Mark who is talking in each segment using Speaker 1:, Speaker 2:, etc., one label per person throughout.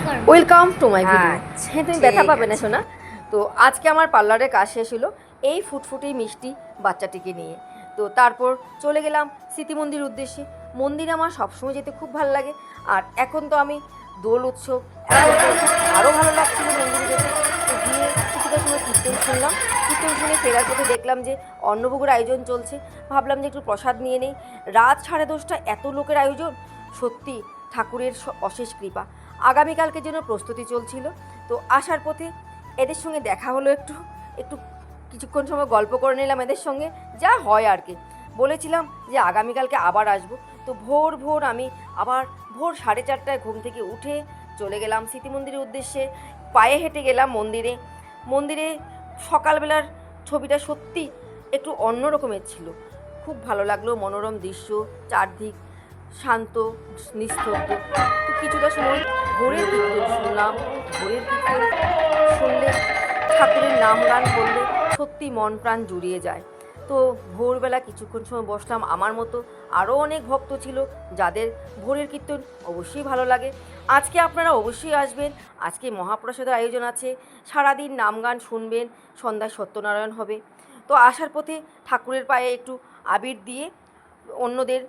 Speaker 1: Welcome to my video.
Speaker 2: আচ্ছা,
Speaker 1: হ্যাঁ, তুমি
Speaker 2: ঠিক
Speaker 1: ব্যথা পাবে না
Speaker 2: আছে।
Speaker 1: শোনা। তো আজকে আমার পার্লারে কাজ শেষ হলো এই ফুটফুটি মিষ্টি বাচ্চাটিকে নিয়ে। তো তারপর চলে গেলাম স্মৃতি মন্দির উদ্দেশ্যে। মন্দিরে আমার সবসময় যেতে খুব ভালো লাগে। আর এখন তো আমি দোল উৎসব, এখন তো আরও ভালো লাগছিল মন্দিরে যেতে। তো গিয়ে কিছুটা সময় কীর্তন শুনলাম। কীর্তন শুনে ফেরার পথে দেখলাম যে অন্নভোগের আয়োজন চলছে। ভাবলাম যে একটু প্রসাদ নিয়ে নেই। রাত 10:30 এত লোকের আয়োজন, সত্যি ঠাকুরের অশেষ কৃপা। আগামীকালকে জন্য প্রস্তুতি চলছিল। তো আসার পথে এদের সঙ্গে দেখা হলো, একটু একটু কিছুক্ষণ সময় গল্প করে নিলাম এদের সঙ্গে, যা হয় আর কি। বলেছিলাম যে আগামীকালকে আবার আসব। তো ভোর ভোর আমি আবার ভোর 4:30টায় ঘুম থেকে উঠে চলে গেলাম স্মৃতি মন্দিরের উদ্দেশ্যে। পায়ে হেঁটে গেলাম মন্দিরে। মন্দিরে সকালবেলার ছবিটা সত্যি একটু অন্য রকমের ছিল। খুব ভালো লাগলো, মনোরম দৃশ্য, চারদিক শান্ত, নিস্তব্ধ। তো কিছুটা সময় ভোরের কীর্তন শুনলাম। ভোরের কীর্তন শুনলে, ঠাকুরের নাম গান করলে সত্যি মন প্রাণ জুড়িয়ে যায়। তো ভোরবেলা কিছুক্ষণ সময় বসলাম। আমার মতো আরও অনেক ভক্ত ছিল যাদের ভোরের কীর্তন অবশ্যই ভালো লাগে। আজকে আপনারা অবশ্যই আসবেন। আজকে মহাপ্রসাদের আয়োজন আছে, সারাদিন নাম গান শুনবেন, সন্ধ্যায় সত্যনারায়ণ হবে। তো আসার পথে ঠাকুরের পায়ে একটু আবির দিয়ে, অন্যদের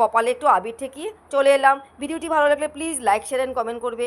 Speaker 1: কপালে একটু আবির ঠেকিয়ে চলে এলাম। ভিডিওটি ভালো লাগলে please like share and comment করবে।